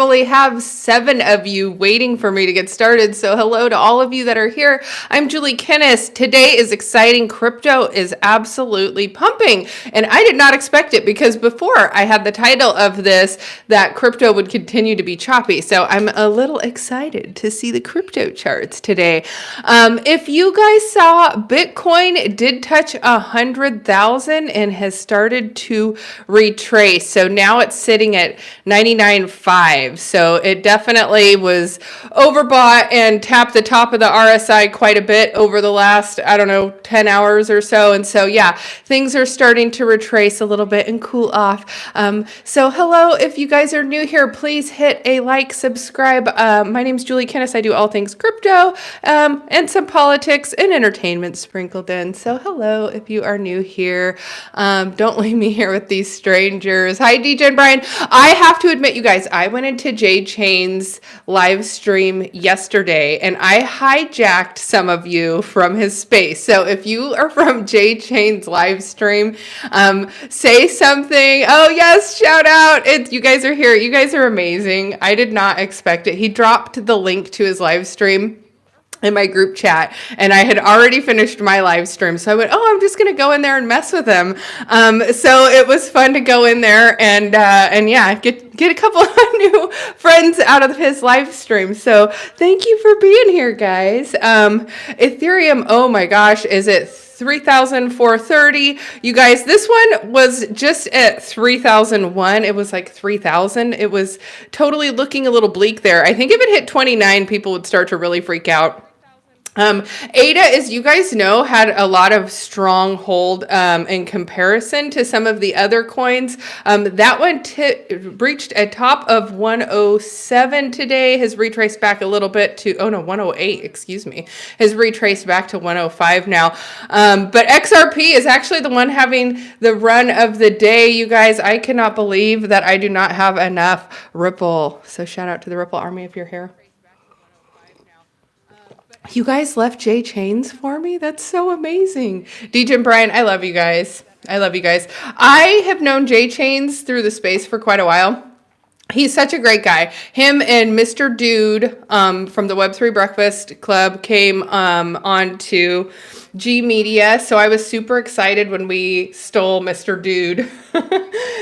normally have 7 of you waiting for me to get started. So hello to all of you that are here. I'm Julie Kennis. Today is exciting. Crypto is absolutely pumping. And I did not expect it because before I had the title of this that crypto would continue to be choppy. So I'm a little excited to see the crypto charts today. If you guys saw, Bitcoin did touch 100,000 and has started to retrace. So now it's sitting at 99.5. So it definitely was overbought and tapped the top of the RSI quite a bit over the last, I don't know, 10 hours or so. And so, yeah, things are starting to retrace a little bit and cool off. So hello, if you guys are new here, please hit a like, subscribe. My name's Julie Kennis. I do all things crypto and some politics and entertainment sprinkled in. So hello, if you are new here. Don't leave me here with these strangers. Hi, DJ and Brian. I have to admit, you guys, I went into JChains live stream yesterday and I hijacked some of you from his space. So if you are from JChains live stream, say something. Oh yes, shout out. You guys are here. You guys are amazing. I did not expect it. He dropped the link to his live stream in my group chat, and I had already finished my live stream. So I went, oh, I'm just going to go in there and mess with him. So it was fun to go in there and yeah, get a couple of new friends out of his live stream. So thank you for being here, guys. Ethereum, oh my gosh, is it 3,430? You guys, this one was just at 3,001. It was like 3,000. It was totally looking a little bleak there. I think if it hit 29, people would start to really freak out. ADA, as you guys know, had a lot of strong hold in comparison to some of the other coins. That one reached a top of 107 today, has retraced back a little bit to, oh no, 108, excuse me, has retraced back to 105 now. But XRP is actually the one having the run of the day, you guys. I cannot believe that I do not have enough Ripple. So shout out to the Ripple Army if you're here. You guys left JChains for me? That's so amazing. DJ and Brian, I love you guys. I love you guys. I have known JChains through the space for quite a while. He's such a great guy. Him and Mr. Dude from the Web3 Breakfast Club came on to G Media. So I was super excited when we stole Mr. Dude.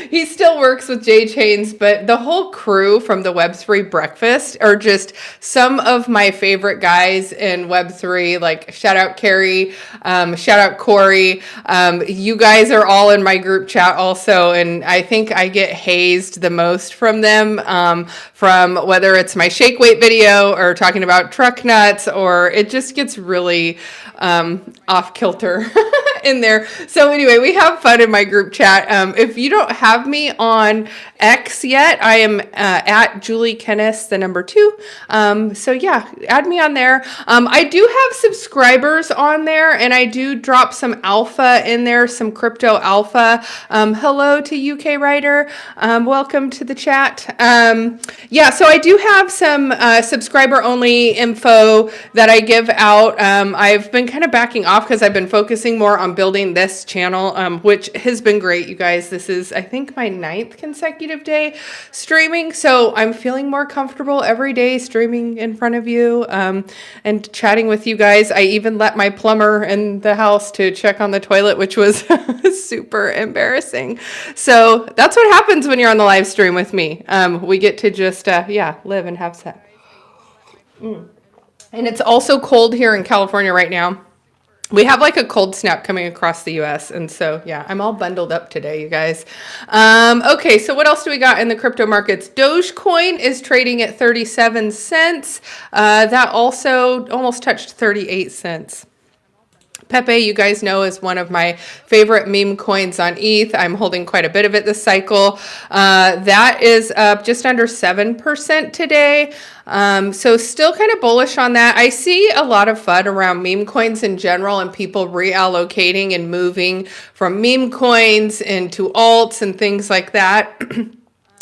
He still works with JChains, but the whole crew from the Web3 Breakfast are just some of my favorite guys in Web3, like shout out Carrie, shout out Corey. You guys are all in my group chat also, and I think I get hazed the most from them, from whether it's my shake weight video or talking about truck nuts, or it just gets really off kilter in there. So anyway, we have fun in my group chat. If you don't have me on X yet, I am at Julie Kennis, the number 2. So yeah, add me on there. I do have subscribers on there, and I do drop some alpha in there, some crypto alpha. Hello to UK Writer. Welcome to the chat. Yeah, so I do have some subscriber only info that I give out. I've been kind of backing off because I've been focusing more on building this channel, which has been great, you guys. This is, I think, my 9th consecutive day streaming, so I'm feeling more comfortable every day streaming in front of you and chatting with you guys. I even let my plumber in the house to check on the toilet, which was super embarrassing. So that's what happens when you're on the live stream with me. We get to just, yeah, live and have sex. And it's also cold here in California right now. We have like a cold snap coming across the US. And so, yeah, I'm all bundled up today, you guys. Okay, so what else do we got in the crypto markets? Dogecoin is trading at 37 cents. That also almost touched 38 cents. Pepe, you guys know, is one of my favorite meme coins on ETH. I'm holding quite a bit of it this cycle. That is up just under 7% today. So still kind of bullish on that. I see a lot of FUD around meme coins in general and people reallocating and moving from meme coins into alts and things like that.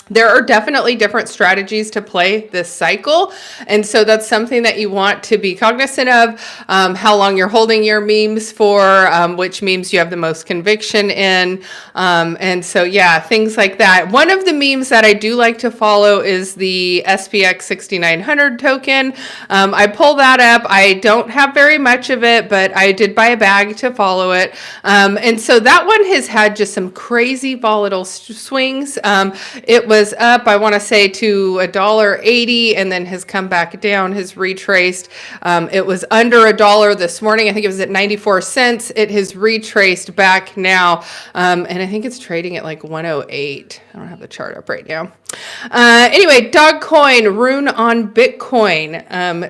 There are definitely different strategies to play this cycle. And so that's something that you want to be cognizant of, how long you're holding your memes for, which memes you have the most conviction in. And so, yeah, things like that. One of the memes that I do like to follow is the SPX 6900 token. I pull that up. I don't have very much of it, but I did buy a bag to follow it. And so that one has had just some crazy volatile swings. It was up, I want to say, to $1.80 and then has come back down, has retraced. It was under $1 this morning. I think it was at 94 cents. It has retraced back now. And I think it's trading at like 108. I don't have the chart up right now. Anyway, Dogcoin, rune on Bitcoin.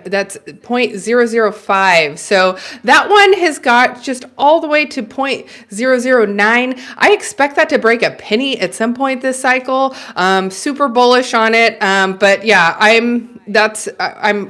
That's 0.005. So that one has got just all the way to 0.009. I expect that to break a penny at some point this cycle. Super bullish on it. But yeah,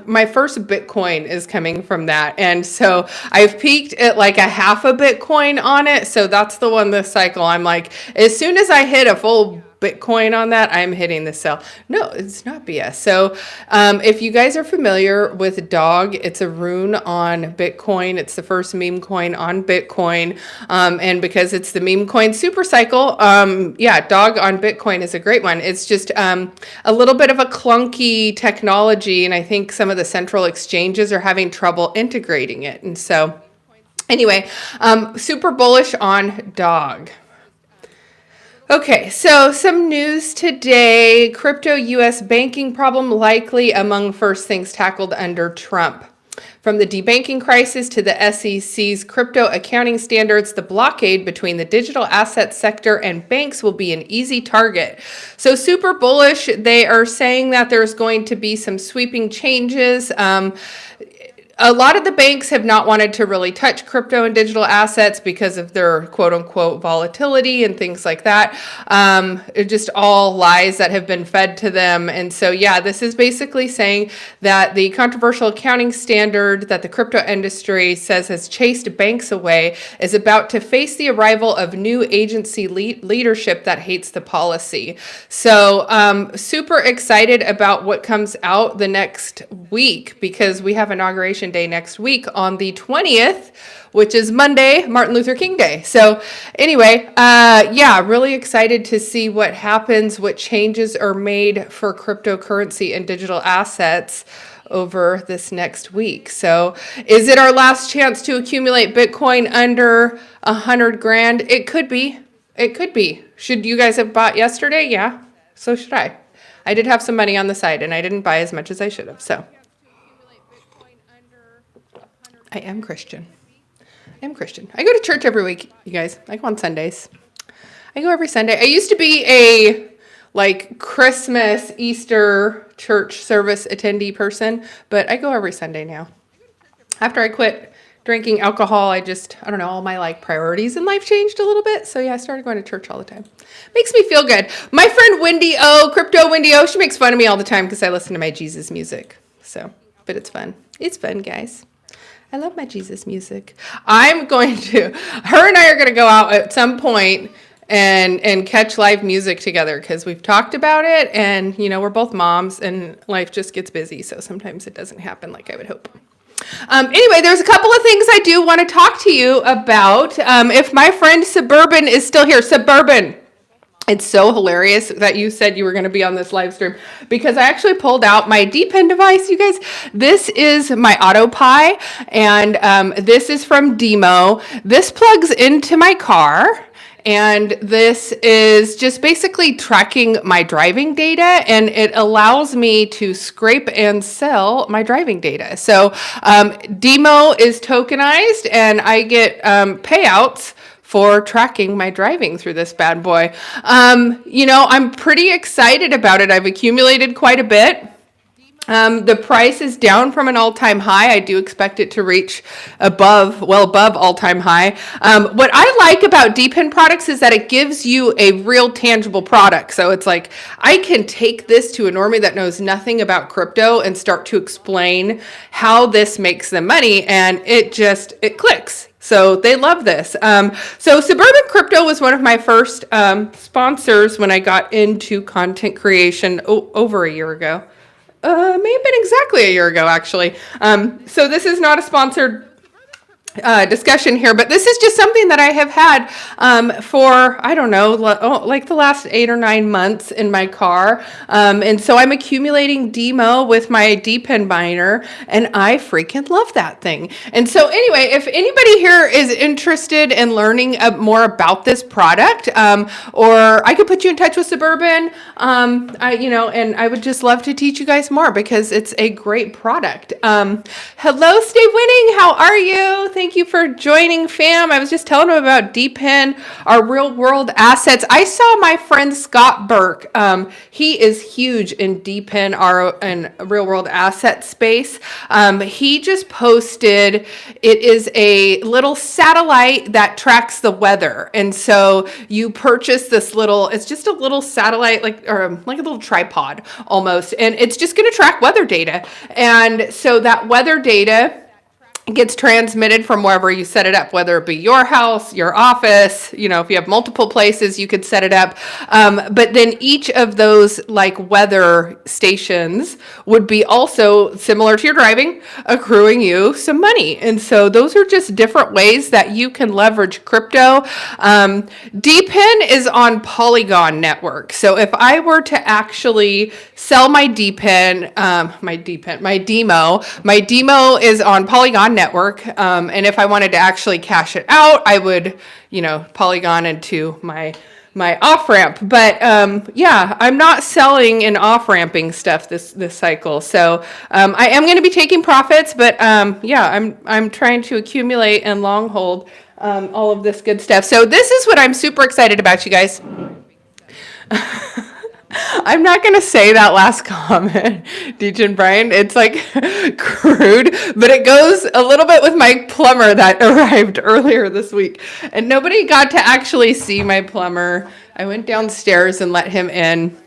my first Bitcoin is coming from that. And so I've peaked at like a half a Bitcoin on it. So that's the one this cycle. I'm like, as soon as I hit a full Bitcoin on that, I'm hitting the sell. No, it's not BS. So if you guys are familiar with Dog, it's a rune on Bitcoin. It's the first meme coin on Bitcoin. And because it's the meme coin super cycle, yeah, Dog on Bitcoin is a great one. It's just a little bit of a clunky technology, and I think some of the central exchanges are having trouble integrating it. And so anyway, super bullish on Dog. Okay, so some news today. Crypto U.S. banking problem likely among first things tackled under Trump. From the debanking crisis to the SEC's crypto accounting standards, the blockade between the digital asset sector and banks will be an easy target. So super bullish. They are saying that there's going to be some sweeping changes. A lot of the banks have not wanted to really touch crypto and digital assets because of their quote unquote volatility and things like that. Just all lies that have been fed to them. And so, yeah, this is basically saying that the controversial accounting standard that the crypto industry says has chased banks away is about to face the arrival of new agency leadership that hates the policy. So super excited about what comes out the next week, because we have inauguration day next week on the 20th, which is Monday, Martin Luther King Day. So anyway, yeah, really excited to see what happens, what changes are made for cryptocurrency and digital assets over this next week. So is it our last chance to accumulate Bitcoin under 100 grand? It could be. It could be. Should you guys have bought yesterday? Yeah, so should I. I did have some money on the side and I didn't buy as much as I should have. So I am Christian. I am Christian. I go to church every week, you guys. I go on Sundays. I go every Sunday. I used to be a like Christmas, Easter church service attendee person, but I go every Sunday now. After I quit drinking alcohol, I don't know, all my like priorities in life changed a little bit. So yeah, I started going to church all the time. Makes me feel good. My friend Wendy O, Crypto Wendy O, she makes fun of me all the time because I listen to my Jesus music. So, but it's fun. It's fun, guys. I love my Jesus music. Her and I are going to go out at some point and catch live music together, because we've talked about it, and you know, we're both moms and life just gets busy, so sometimes it doesn't happen like I would hope. Anyway, there's a couple of things I do want to talk to you about. If my friend Suburban is still here, Suburban, it's so hilarious that you said you were going to be on this live stream, because I actually pulled out my Deepen device, you guys. This is my AutoPi, and this is from Demo. This plugs into my car, and this is just basically tracking my driving data, and it allows me to scrape and sell my driving data. So Demo is tokenized, and I get payouts for tracking my driving through this bad boy. You know, I'm pretty excited about it. I've accumulated quite a bit. The price is down from an all-time high. I do expect it to reach well above all-time high. What I like about Deepen products is that it gives you a real tangible product. So it's like, I can take this to a normie that knows nothing about crypto and start to explain how this makes them money, and it clicks. So they love this. So Suburban Crypto was one of my first sponsors when I got into content creation over a year ago. May have been exactly a year ago, actually. So this is not a sponsored discussion here, but this is just something that I have had for, I don't know, like the last 8 or 9 months in my car. And so I'm accumulating demo with my Deepen miner, and I freaking love that thing. And so anyway, if anybody here is interested in learning more about this product, or I could put you in touch with Suburban, and I would just love to teach you guys more because it's a great product. Hello, Stay Winning. How are you? Thank you for joining, fam. I was just telling them about Deepen, our real world assets. I saw my friend Scott Burke. He is huge in Deepen, in real world asset space. He just posted, it is a little satellite that tracks the weather. And so you purchase this it's just a little satellite, like a little tripod almost. And it's just going to track weather data. And so that weather data gets transmitted from wherever you set it up, whether it be your house, your office, if you have multiple places, you could set it up. But then each of those weather stations would be also similar to your driving, accruing you some money. And so those are just different ways that you can leverage crypto. Deepen is on Polygon network. So if I were to actually sell my Deepen, my demo is on Polygon network. And if I wanted to actually cash it out, I would, Polygon into my off-ramp. But yeah, I'm not selling and off-ramping stuff this cycle. So I am going to be taking profits, but yeah, I'm trying to accumulate and long hold all of this good stuff. So this is what I'm super excited about, you guys. I'm not going to say that last comment, DJ and Brian. It's crude, but it goes a little bit with my plumber that arrived earlier this week. And nobody got to actually see my plumber. I went downstairs and let him in.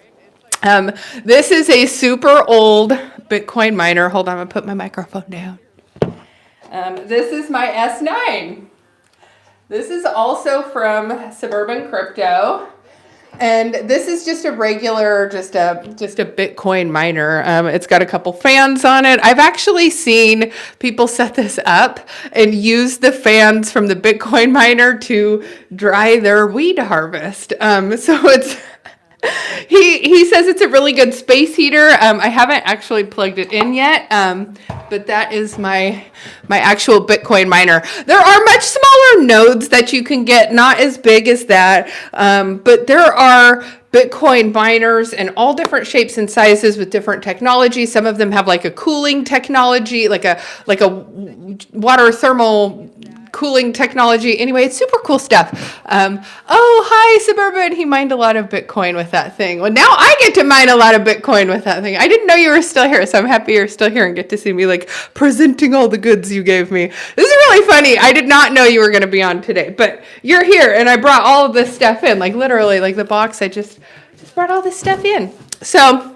This is a super old Bitcoin miner. Hold on, I'm going to put my microphone down. This is my S9. This is also from Suburban Crypto. And this is just a regular, just a Bitcoin miner. It's got a couple fans on it. I've actually seen people set this up and use the fans from the Bitcoin miner to dry their weed harvest. So it's he says it's a really good space heater. I haven't actually plugged it in yet, but that is my actual Bitcoin miner. There are much smaller nodes that you can get, not as big as that, but there are Bitcoin miners in all different shapes and sizes with different technology. Some of them have a cooling technology, like a water thermal cooling technology. Anyway, it's super cool stuff. Oh, hi, Suburban. He mined a lot of Bitcoin with that thing. Well, now I get to mine a lot of Bitcoin with that thing. I didn't know you were still here, so I'm happy you're still here and get to see me presenting all the goods you gave me. This is really funny. I did not know you were going to be on today, but you're here, and I brought all of this stuff in, literally, the box. I just brought all this stuff in. So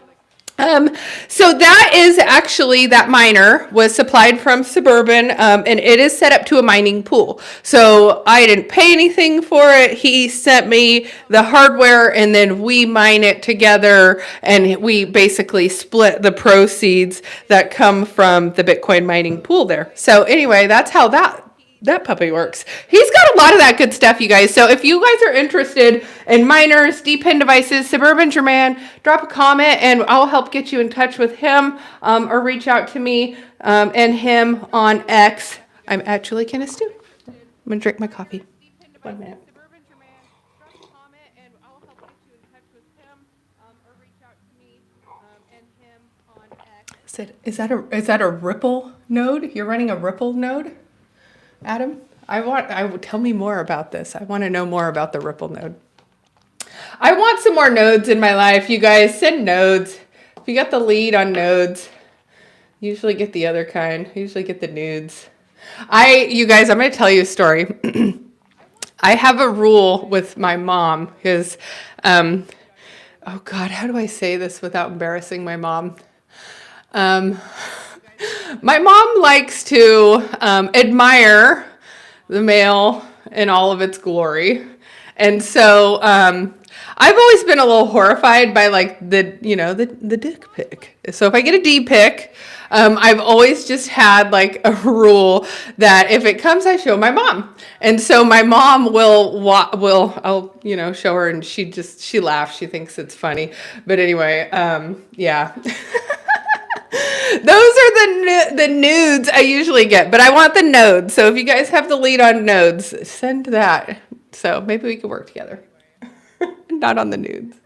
that is actually, that miner was supplied from Suburban, and it is set up to a mining pool. So I didn't pay anything for it. He sent me the hardware, and then we mine it together, and we basically split the proceeds that come from the Bitcoin mining pool there. So anyway, that's how that puppy works. He's got a lot of that good stuff, you guys. So if you guys are interested in miners, Deepen devices, Suburban's your man, drop a comment and I'll help get you in touch with him, or reach out to me and him on X. I'm actually kind of stupid. I'm going to drink my coffee. 1 minute. Is that a Ripple node? You're running a Ripple node? Adam, tell me more about this. I want to know more about the Ripple node. I want some more nodes in my life. You guys send nodes. If you got the lead on nodes, usually get the other kind. Usually get the nudes. You guys, I'm going to tell you a story. I have a rule with my mom because, oh God, how do I say this without embarrassing my mom? My mom likes to admire the mail in all of its glory. And so I've always been a little horrified by like the dick pic. So if I get a D pic, I've always just had like a rule that if it comes, I show my mom. And so my mom I'll show her, and she laughs. She thinks it's funny. But anyway, yeah. Those are the nudes I usually get, but I want the nodes. So if you guys have the lead on nodes, send that. So maybe we could work together. Not on the nudes.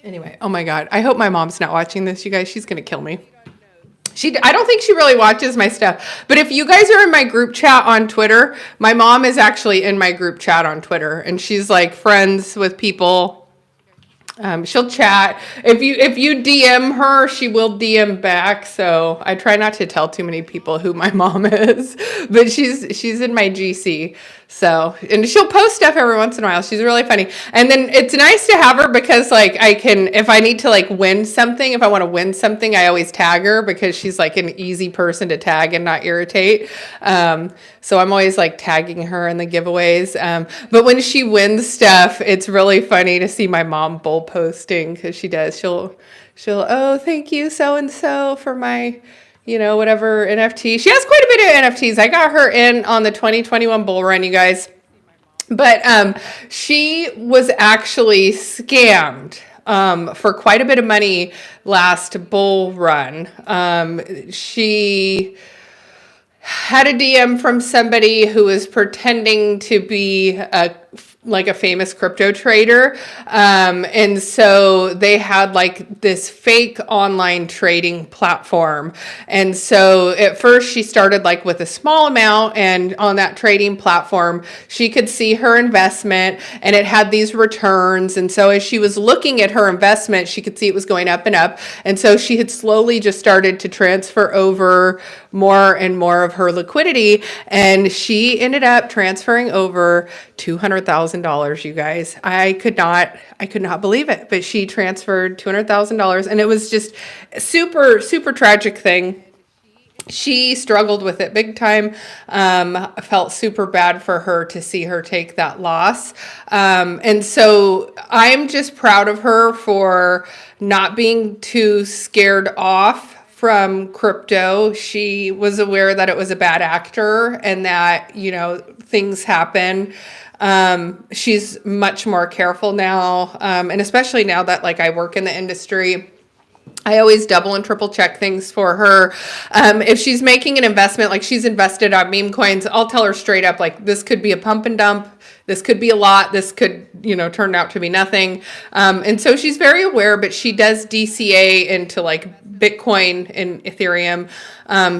Anyway, oh my God. I hope my mom's not watching this, you guys. She's going to kill me. I don't think she really watches my stuff. But if you guys are in my group chat on Twitter, my mom is actually in my group chat on Twitter. And she's like friends with people. She'll chat. If you DM her, she will DM back. So I try not to tell too many people who my mom is, but she's in my GC. So, and she'll post stuff every once in a while. She's really funny. And then it's nice to have her because like I can, if I need to like win something, if I want to win something, I always tag her because she's like an easy person to tag and not irritate. So I'm always like tagging her in the giveaways. But when she wins stuff, it's really funny to see my mom bull posting because she does. She'll, oh, thank you so-and-so for my, whatever NFT. She has quite a bit of NFTs. I got her in on the 2021 bull run, you guys. But she was actually scammed for quite a bit of money last bull run. She had a DM from somebody who was pretending to be like a famous crypto trader. And so they had like this fake online trading platform. And so at first she started like with a small amount, and on that trading platform, she could see her investment and it had these returns. And so as she was looking at her investment, she could see it was going up and up. And so she had slowly just started to transfer over more and more of her liquidity. And she ended up transferring over $200,000, you guys. I could not believe it, but she transferred $200,000, and it was just a super, super tragic thing. She struggled with it big time. I felt super bad for her to see her take that loss. And so I'm just proud of her for not being too scared off from crypto. She was aware that it was a bad actor and that, things happen. She's much more careful now. And especially now that like I work in the industry, I always double and triple check things for her. If she's making an investment, like she's invested on meme coins, I'll tell her straight up, like this could be a pump and dump. This could be a lot. This could, turn out to be nothing. And so she's very aware, but she does DCA into like Bitcoin and Ethereum.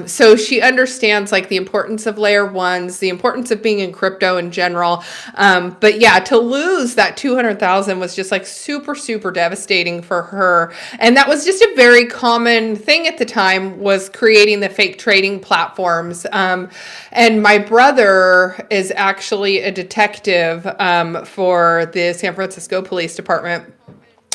So she understands like the importance of layer ones, the importance of being in crypto in general. But yeah, to lose that 200,000 was just like super, super devastating for her. And that was just a very common thing at the time, was creating the fake trading platforms. And my brother is actually a detective for the San Francisco Police Department.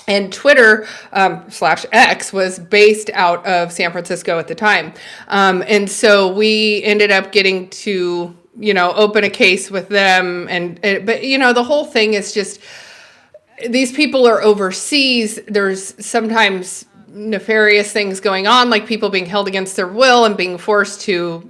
And Twitter /X was based out of San Francisco at the time. And so we ended up getting to, open a case with them. But the whole thing is just, these people are overseas. There's sometimes nefarious things going on, like people being held against their will and being forced to,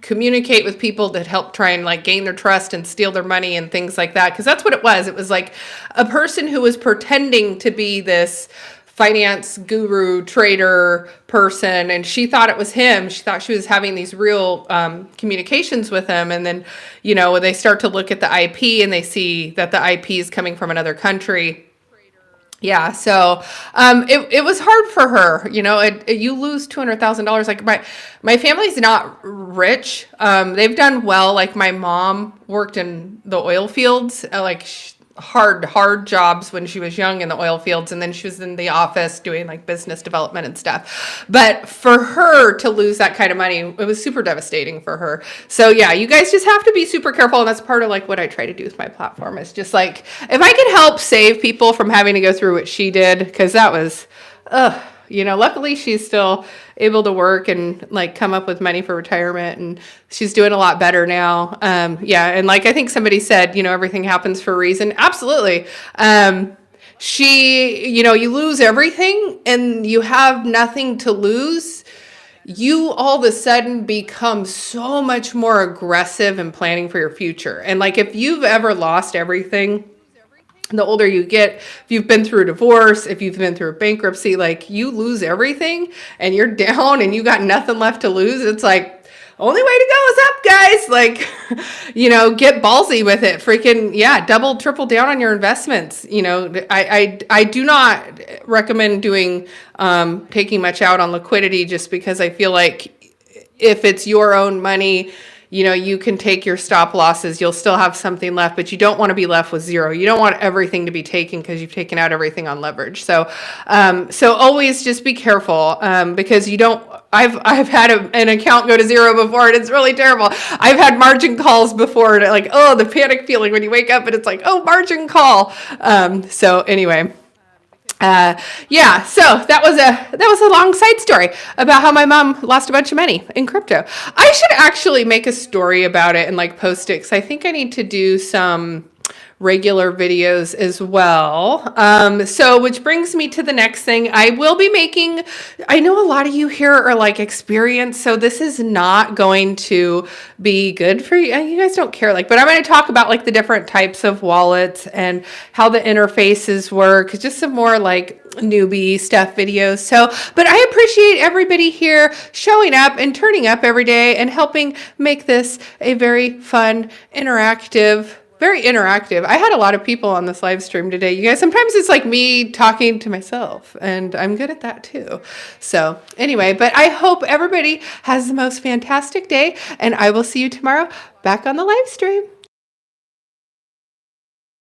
communicate with people that help try and like gain their trust and steal their money and things like that. Because that's what it was. It was like a person who was pretending to be this finance guru trader person, and she thought it was him. She thought she was having these real communications with him. And then, when they start to look at the IP and they see that the IP is coming from another country. Yeah, so it was hard for her. You lose $200,000. Like my family's not rich. They've done well. Like my mom worked in the oil fields, hard jobs when she was young in the oil fields, and then she was in the office doing like business development and stuff. But for her to lose that kind of money, it was super devastating for her. So yeah, you guys just have to be super careful, and that's part of like what I try to do with my platform. Is just like, if I could help save people from having to go through what she did, because that was luckily she's still able to work and like come up with money for retirement, and she's doing a lot better now. Yeah. And like, I think somebody said, everything happens for a reason. Absolutely. You lose everything and you have nothing to lose. You all of a sudden become so much more aggressive in planning for your future. And like, if you've ever lost everything, the older you get, if you've been through a divorce, if you've been through a bankruptcy, like you lose everything and you're down and you got nothing left to lose. It's like, only way to go is up, guys. Like, get ballsy with it. Freaking, yeah, double, triple down on your investments. I do not recommend doing, taking much out on liquidity, just because I feel like if it's your own money, you can take your stop losses. You'll still have something left, but you don't want to be left with zero. You don't want everything to be taken because you've taken out everything on leverage. So always just be careful, because you don't. I've had an account go to zero before, and it's really terrible. I've had margin calls before, and like, oh, the panic feeling when you wake up and it's like, oh, margin call. So anyway. Yeah, so that was a long side story about how my mom lost a bunch of money in crypto. I should actually make a story about it and like post it, because I think I need to do some regular videos as well. Which brings me to the next thing. I will be making, I know a lot of you here are like experienced, so this is not going to be good for you. You guys don't care, but I'm going to talk about like the different types of wallets and how the interfaces work, just some more like newbie stuff videos. But I appreciate everybody here showing up and turning up every day and helping make this a very fun, very interactive. I had a lot of people on this live stream today. You guys, sometimes it's like me talking to myself, and I'm good at that too. So anyway, but I hope everybody has the most fantastic day, and I will see you tomorrow back on the live stream.